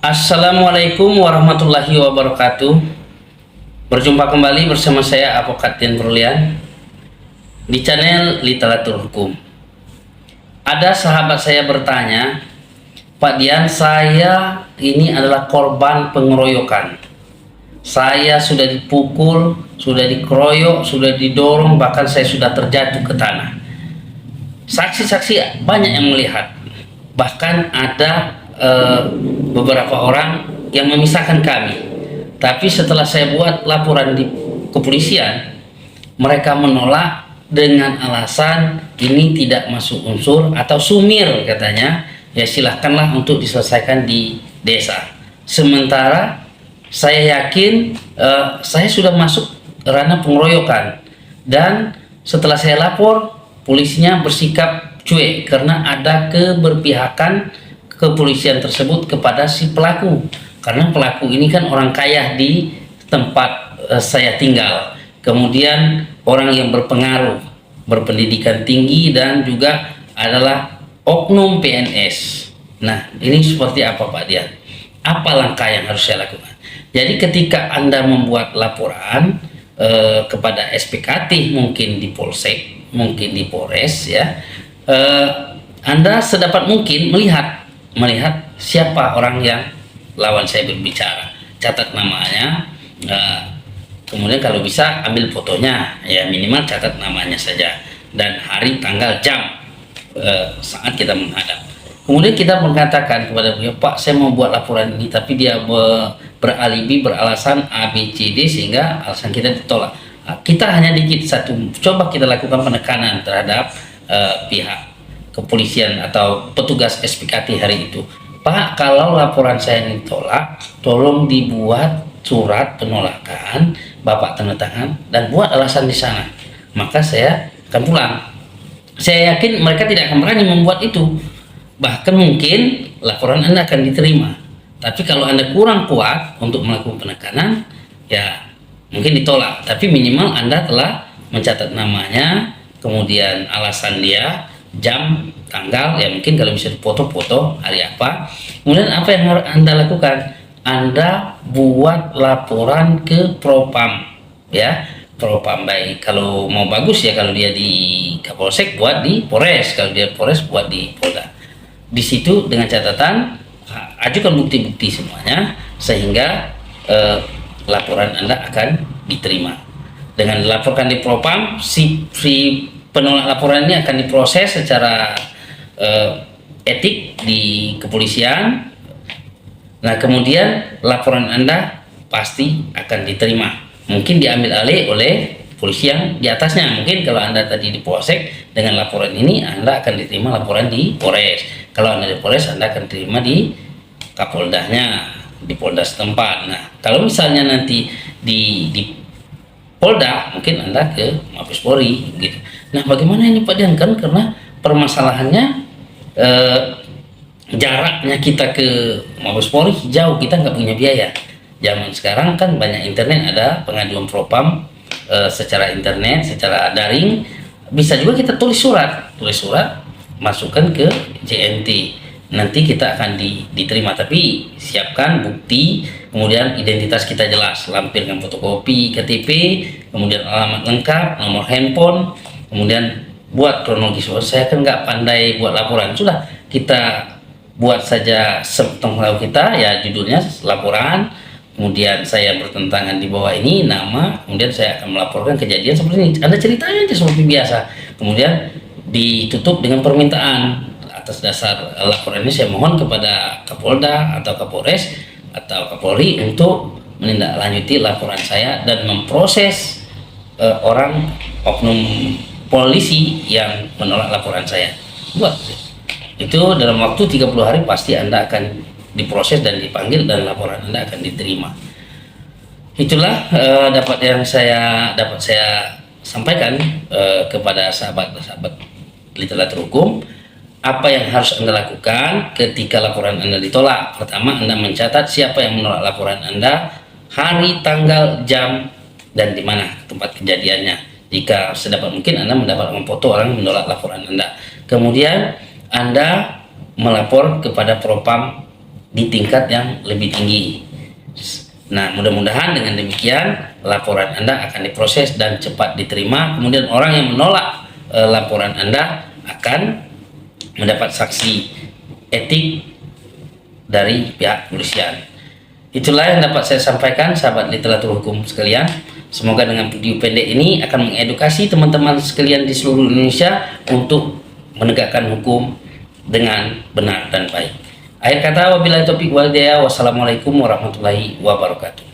Assalamualaikum warahmatullahi wabarakatuh. Berjumpa kembali bersama saya Advokat Dian Berlian di channel Literatur Hukum. Ada sahabat saya bertanya, Pak Dian, saya ini adalah korban pengeroyokan. Saya sudah dipukul, sudah dikeroyok, sudah didorong, bahkan saya sudah terjatuh ke tanah. Saksi-saksi banyak yang melihat, bahkan ada beberapa orang yang memisahkan kami. Tapi setelah saya buat laporan di kepolisian, mereka menolak dengan alasan ini tidak masuk unsur atau sumir, katanya. Ya silahkanlah untuk diselesaikan di desa. Sementara saya yakin saya sudah masuk ranah pengeroyokan, dan setelah saya lapor, polisinya bersikap cuek karena ada keberpihakan kepolisian tersebut kepada si pelaku, karena pelaku ini kan orang kaya di tempat saya tinggal, kemudian orang yang berpengaruh, berpendidikan tinggi, dan juga adalah oknum PNS. Nah, ini seperti apa Pak Dian? Apa langkah yang harus saya lakukan? Jadi ketika Anda membuat laporan kepada SPKT, mungkin di Polsek, mungkin di Polres, ya, Anda sedapat mungkin melihat siapa orang yang lawan saya berbicara, catat namanya, kemudian kalau bisa ambil fotonya, ya minimal catat namanya saja, dan hari, tanggal, jam, saat kita menghadap. Kemudian kita mengatakan kepada beliau, Pak, saya mau buat laporan ini, tapi dia beralibi, beralasan A, B, C, D, sehingga alasan kita ditolak. Kita hanya dikit satu, coba kita lakukan penekanan terhadap pihak kepolisian atau petugas SPKT hari itu. Pak, kalau laporan saya ditolak, tolong dibuat surat penolakan, Bapak tanda tangan, dan buat alasan di sana. Maka saya akan pulang. Saya yakin mereka tidak akan berani membuat itu. Bahkan mungkin laporan Anda akan diterima. Tapi kalau Anda kurang kuat untuk melakukan penekanan, ya mungkin ditolak. Tapi minimal Anda telah mencatat namanya, kemudian alasan dia, jam, tanggal, ya mungkin kalau bisa foto-foto hari apa. Kemudian apa yang harus Anda lakukan? Anda buat laporan ke Propam, ya, Propam. Baik, kalau mau bagus ya, kalau dia di Kapolsek buat di Polres, kalau dia Polres buat di Polda. Di situ dengan catatan ajukan bukti-bukti semuanya, sehingga laporan Anda akan diterima. Dengan dilaporkan di Propam, si penolak laporan ini akan diproses secara etik di kepolisian. Nah, kemudian laporan Anda pasti akan diterima. Mungkin diambil alih oleh polisi yang di atasnya. Mungkin kalau Anda tadi di Polsek, dengan laporan ini Anda akan diterima laporan di Polres. Kalau Anda di Polres, Anda akan diterima di Kapoldanya, di Polda setempat. Nah, kalau misalnya nanti di Polda, mungkin Anda ke Mabes Polri gitu. Nah, bagaimana ini Pak Dian? Kan karena permasalahannya jaraknya kita ke Mabes Polri jauh, kita nggak punya biaya. Zaman sekarang kan banyak internet, ada pengaduan Propam secara internet, secara daring. Bisa juga kita tulis surat, masukkan ke JNT. Nanti kita akan diterima, tapi siapkan bukti, kemudian identitas kita jelas, lampirkan fotokopi KTP, kemudian alamat lengkap, nomor handphone, kemudian buat kronologis. Saya kan nggak pandai buat laporan, sudah kita buat saja sepengetahuan kita, ya judulnya laporan, kemudian saya bertentangan di bawah ini nama, kemudian saya akan melaporkan kejadian seperti ini. Anda ceritanya aja seperti biasa, kemudian ditutup dengan permintaan. Atas dasar laporan ini saya mohon kepada Kapolda atau Kapolres atau Kapolri untuk menindaklanjuti laporan saya dan memproses orang oknum polisi yang menolak laporan saya. Buat itu dalam waktu 30 hari pasti Anda akan diproses dan dipanggil, dan laporan Anda akan diterima. Itulah dapat saya sampaikan kepada sahabat-sahabat literatur hukum. Apa yang harus Anda lakukan ketika laporan Anda ditolak? Pertama, Anda mencatat siapa yang menolak laporan Anda, hari, tanggal, jam, dan di mana tempat kejadiannya. Jika sedapat mungkin Anda mendapatkan foto orang yang menolak laporan Anda. Kemudian Anda melapor kepada Propam di tingkat yang lebih tinggi. Nah, mudah-mudahan dengan demikian laporan Anda akan diproses dan cepat diterima. Kemudian orang yang menolak laporan Anda akan mendapat saksi etik dari pihak kepolisian. Itulah yang dapat saya sampaikan, sahabat literatur hukum sekalian. Semoga dengan video pendek ini akan mengedukasi teman-teman sekalian di seluruh Indonesia untuk menegakkan hukum dengan benar dan baik. Akhir kata, wabillahi taufiq wal hidayah. Wassalamualaikum warahmatullahi wabarakatuh.